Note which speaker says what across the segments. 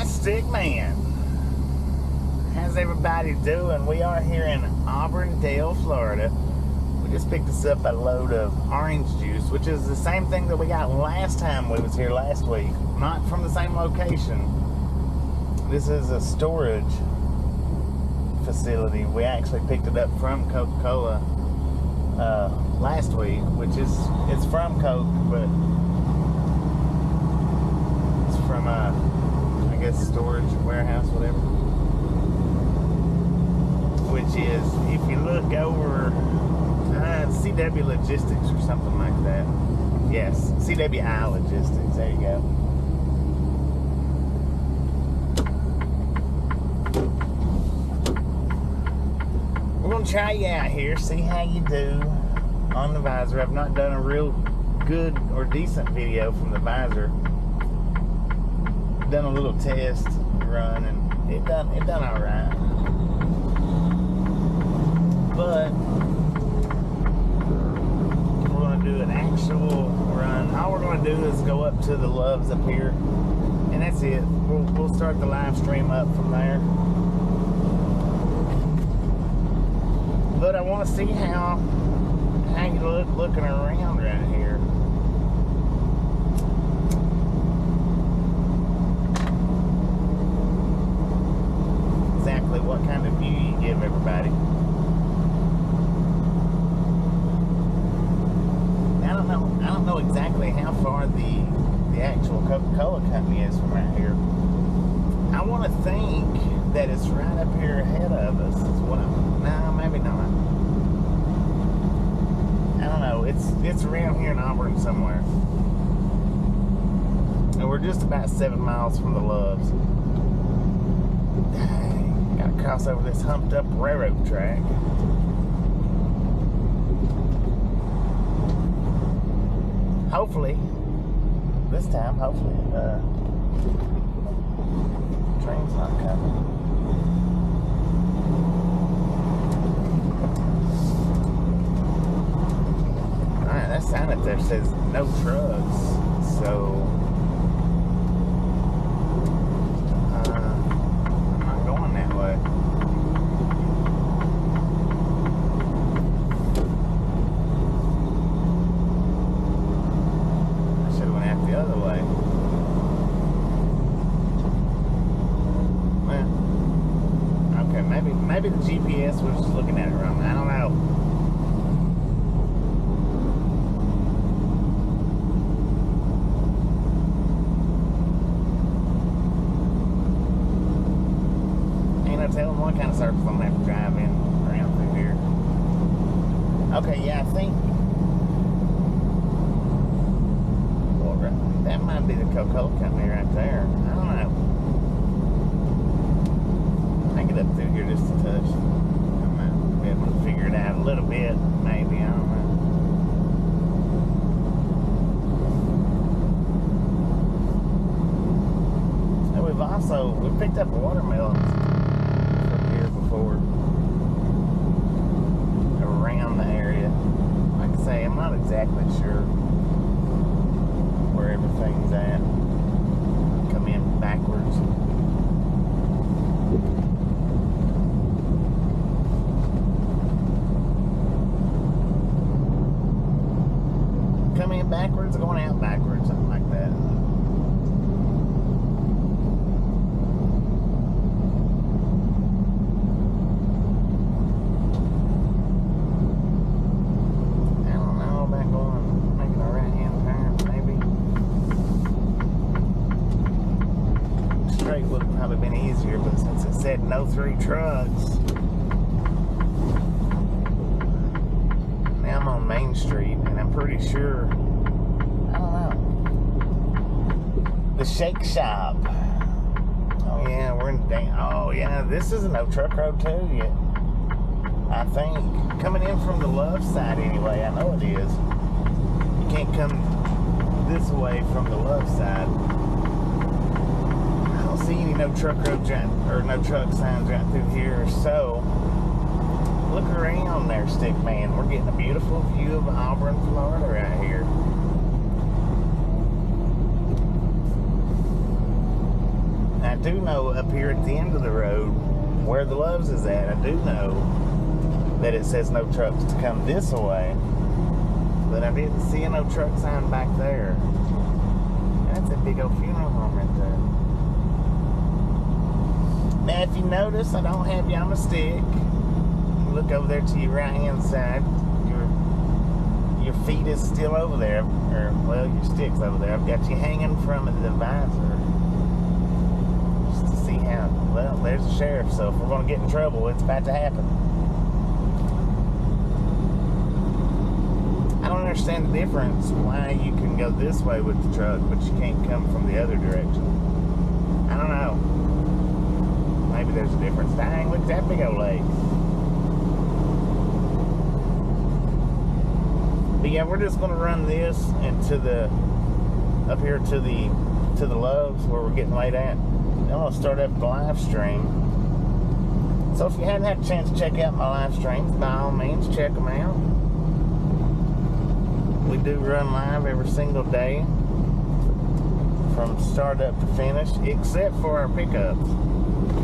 Speaker 1: Stick Man. How's everybody doing? We are here in Auburndale, Florida. We just picked us up a load of orange juice, which is the same thing that we got last time we was here last week. Not from the same location. This is a storage facility. We actually picked it up from Coca-Cola last week, which is, it's from Coke, but it's from I guess storage warehouse, whatever. Which is, if you look over CW Logistics or something like that. Yes, CWI Logistics. There you go. We're gonna try you out here, see how you do on the visor. I've not done a real good or decent video from the visor. Done a little test run and it done all right. But we're gonna do an actual run. All we're gonna do is go up to the Loves up here, and that's it. We'll start the live stream up from there. But I want to see how you look looking around right here. Exactly what kind of view you give everybody. I don't know exactly how far the actual Coca-Cola company is from right here. I want to think that it's right up here ahead of us. Is what no, maybe not. I don't know. It's around here in Auburn somewhere. And we're just about 7 miles from the Loves. Dang, gotta cross over this humped up railroad track. Hopefully, this time, train's not coming. Alright, that sign up there says no trucks, so I'm not going that way. The other way. Well, okay, maybe the GPS was just looking at it wrong. I don't know. Ain't no telling what kind of circles I'm gonna have to drive in around through here. Okay, yeah, I think that might be the Coca-Cola company right there. I don't know. I get up through here just a touch. I might be able to figure it out a little bit, maybe. I don't know. And we picked up watermelons from here before. Around the area. Like I say, I'm not exactly sure where everything's at. Come in backwards. Come in backwards, going out backwards, something like that. I don't know about making a right hand turn, maybe. Straight would have probably been easier, but since it said no 3 trucks, now I'm on Main Street, and I'm pretty sure, I don't know, the Shake Shop. Oh yeah, we're in oh yeah, this is a no truck road too yet. I think coming in from the Love side anyway. I know it is. You can't come this way from the Love side. I don't see any no truck road or no truck signs right through here. So look around there, Stick Man. We're getting a beautiful view of Auburn, Florida right here. do know up here at the end of the road where the Loves is at, I do know that it says no trucks to come this way, but I didn't see no truck sign back there. That's a big old funeral home right there. Now if you notice, I don't have you on a stick. You look over there to your right hand side, your feet is still over there, or well, your stick's over there. I've got you hanging from the visor just to see how. Well, there's the sheriff, so if we're going to get in trouble, it's about to happen. I don't understand the difference why you can go this way with the truck, but you can't come from the other direction. I don't know. Maybe there's a difference. Dang, look at that big old lake. But yeah, we're just gonna run this into the up here to the Loves where we're getting laid at. Then I'll start up the live stream. So if you hadn't had a chance to check out my live streams, by all means check them out. We do run live every single day from start up to finish, except for our pickups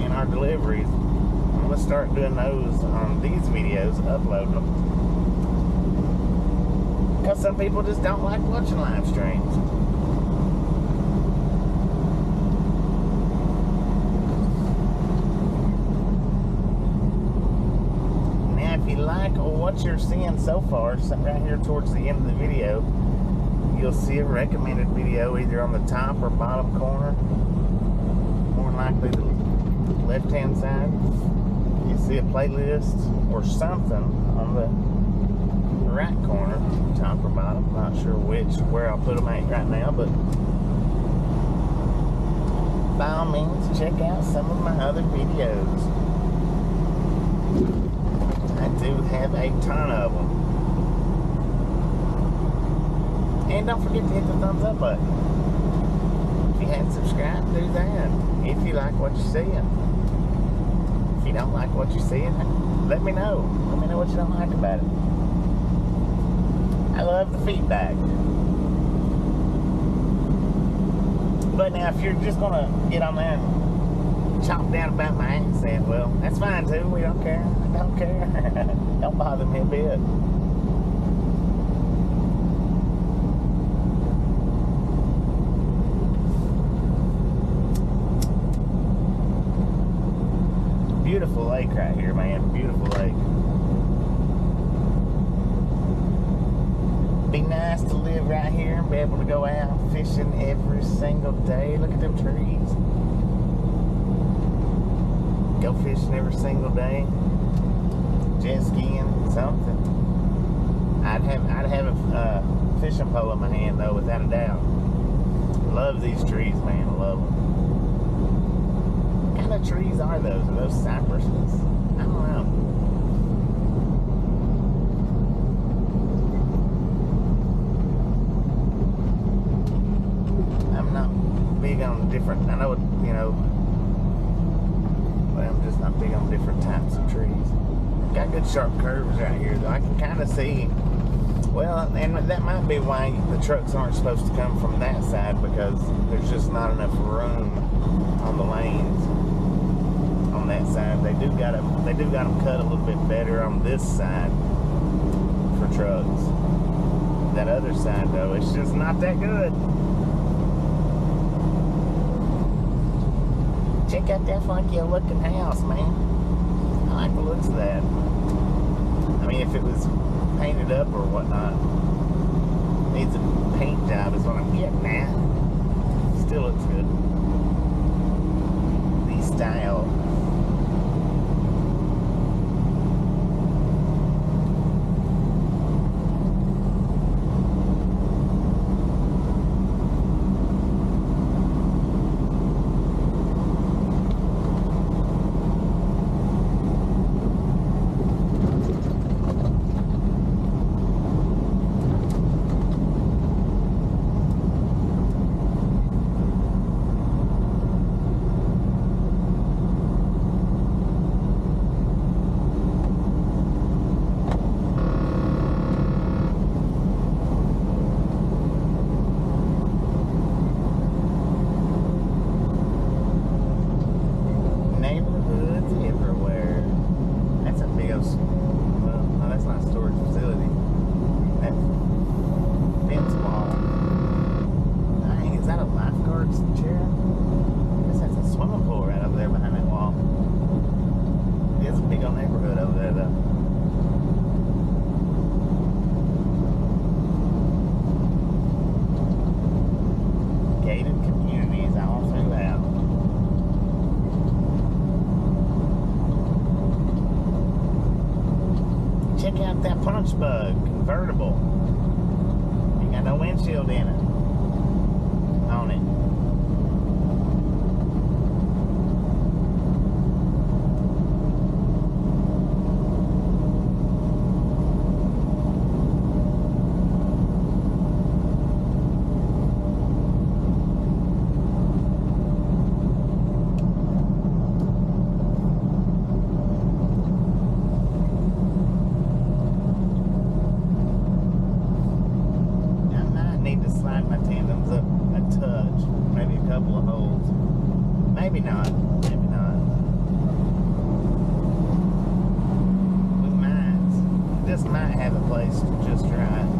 Speaker 1: and our deliveries. I'm gonna start doing those on these videos, uploading them. Because some people just don't like watching live streams. Now, if you like what you're seeing so far, right here towards the end of the video, you'll see a recommended video either on the top or bottom corner. More than likely the left-hand side. You see a playlist or something on the right corner, top or bottom. Not sure where I'll put them at right now, but by all means check out some of my other videos. I do have a ton of them. And don't forget to hit the thumbs up button. If you hadn't subscribed, do that. If you like what you're seeing. If you don't like what you're seeing, let me know. Let me know what you don't like about it. I love the feedback. But now, if you're just gonna get on there and chop down about my accent, well, that's fine too. We don't care. I don't care. Don't bother me a bit. Beautiful lake right here, man. Beautiful lake. Be nice to live right here and be able to go out fishing every single day. Look at them trees. Go fishing every single day. Jet skiing, something. I'd have a fishing pole in my hand though, without a doubt. Love these trees, man. I love them. What kind of trees are those? Are those cypresses? I don't know. Big on different, I know, you know, but I'm just not big on different types of trees. Got good sharp curves right here, though. I can kind of see, well, and that might be why the trucks aren't supposed to come from that side, because there's just not enough room on the lanes on that side. They do got them cut a little bit better on this side for trucks. That other side, though, it's just not that good. Check out that funky looking house, man. I like the looks of that. I mean, if it was painted up or whatnot, needs a paint job is what I'm getting at. Still looks good. The style. launch bug convertible. Ain't got no windshield in it. On it. Maybe not. Maybe not. We might. This might have a place just right.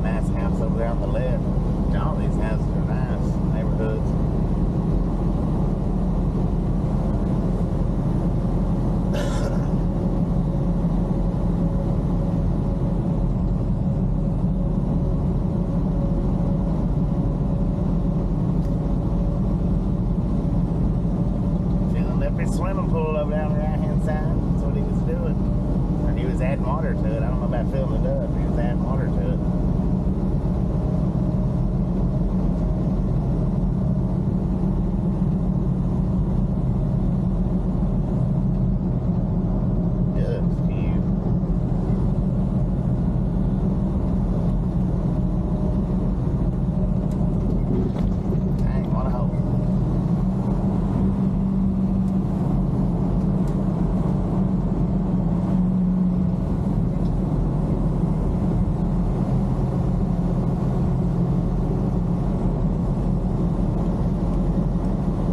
Speaker 1: Nice house over there on the left. All these houses are nice neighborhoods. Filling up his swimming pool over there on the right hand side. That's what he was doing. Or he was adding water to it. I don't know about filling it up. He was adding water to it.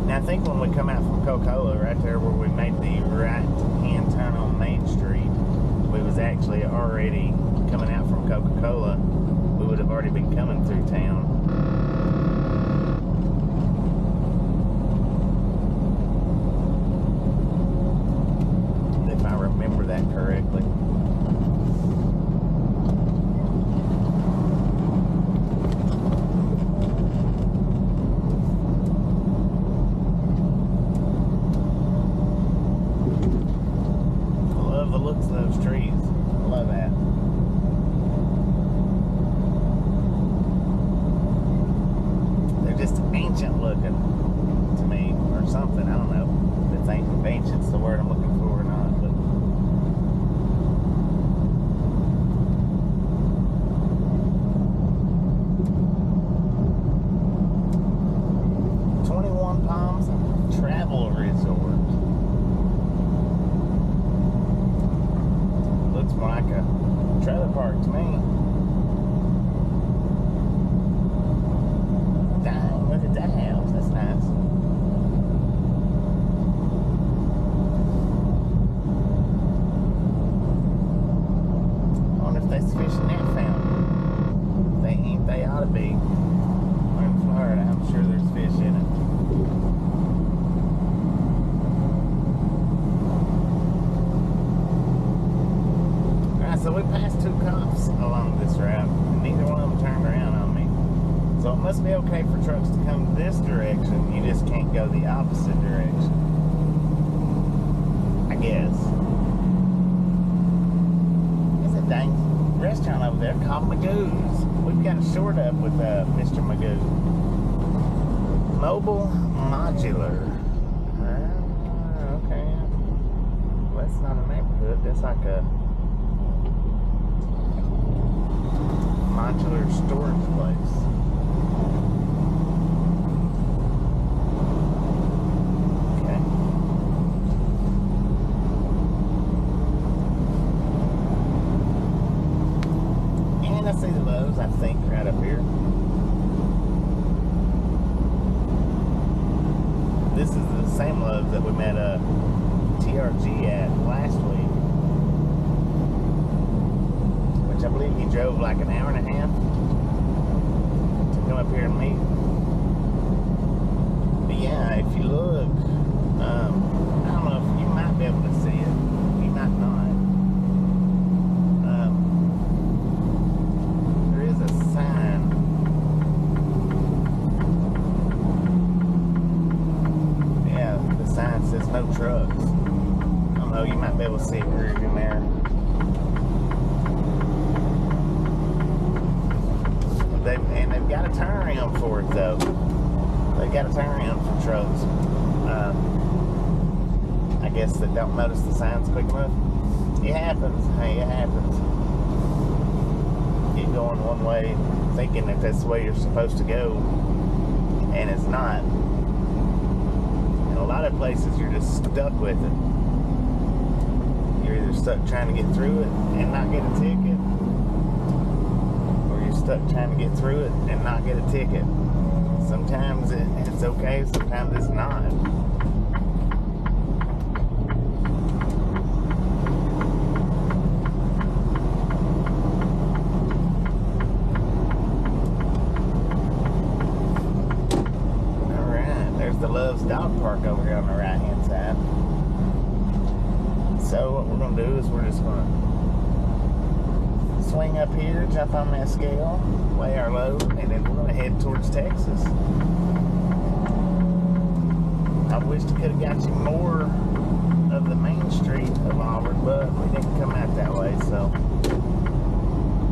Speaker 1: I think when we come out from Coca-Cola, right there where we made the right-hand turn on Main Street, we was actually already coming out from Coca-Cola. We would have already been coming through town. If I remember that correctly. The looks of those trees. I love that. They're just ancient looking to me, or something. I don't know if it's ancient's the word I'm looking for or not, but Palms Travel Resort. Looks more like a trailer park to me. Dang, look at that house. That's nice. I wonder if there's fish in that fountain. If they ain't, they ought to be. We're in Florida. I'm sure there's fish in it. So we passed two cops along this route, and neither one of them turned around on me. So it must be okay for trucks to come this direction, you just can't go the opposite direction. I guess. There's a dang restaurant over there called Magoo's. We've got it short up with Mr. Magoo. Mobile Modular. Okay. Well, that's not a neighborhood, that's like a modular storage place. Okay. And I see the Lowe's, I think, right up here. This is the same loads that we met TRG at last week, which I believe he drove like an hour and a half to come up here and meet. But yeah, if you look, I don't know if you might be able to see it, you might not. There is a sign. Yeah, the sign says no trucks. I don't know, you might be able to see it rear in there. They've got a turnaround for it though. They've got a turnaround for trucks. I guess they don't notice the signs quick enough. It happens. Hey, it happens. You're going one way thinking that that's the way you're supposed to go, and it's not. In a lot of places, you're just stuck with it. You're either stuck trying to get through it and not get a ticket, or you're stuck trying to get through it and not get a ticket. Sometimes it's okay, sometimes it's not. Alright, there's the Love's Dog Park over here on the right hand side. So what we're going to do is we're just going to swing up here, jump on that scale, weigh our load, and then we're going to head towards Texas. I wish I could have got you more of the main street of Auburn, but we didn't come out that way, so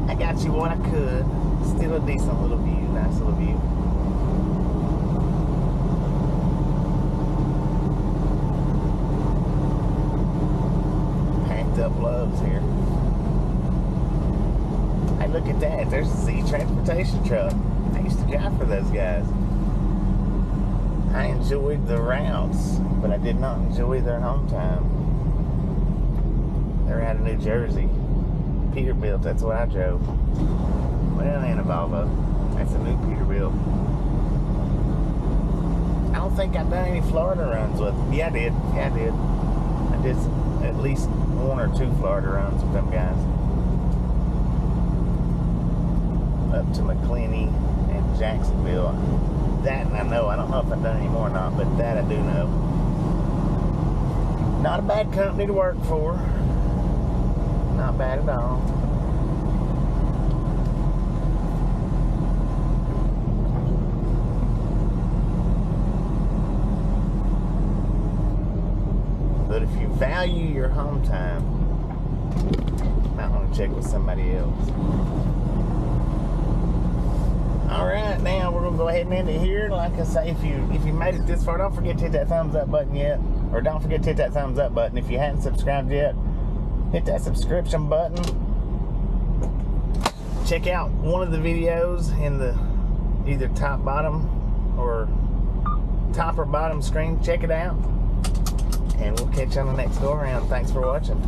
Speaker 1: I got you what I could. Still a decent little view, nice little view. Packed up Loves here. Hey, look at that. There's a Z Transportation truck. I used to drive for those guys. I enjoyed the routes, but I did not enjoy their home time. They're out of New Jersey. Peterbilt, that's what I drove. Well, and a Volvo. That's a new Peterbilt. I don't think I've done any Florida runs with them. Yeah, I did. Yeah, I did. I did at least 1 or 2 Florida runs with them guys. Up to McClenny and Jacksonville. That and I know. I don't know if I've done any more or not, but that I do know. Not a bad company to work for. Not bad at all. But if you value your home time, you might want to check with somebody else. Alright, now we're going to go ahead and end it here. Like I say, if you made it this far, don't forget to hit that thumbs up button yet. Or don't forget to hit that thumbs up button. If you hadn't subscribed yet, hit that subscription button. Check out one of the videos in the either top or bottom screen. Check it out. And we'll catch you on the next go around. Thanks for watching.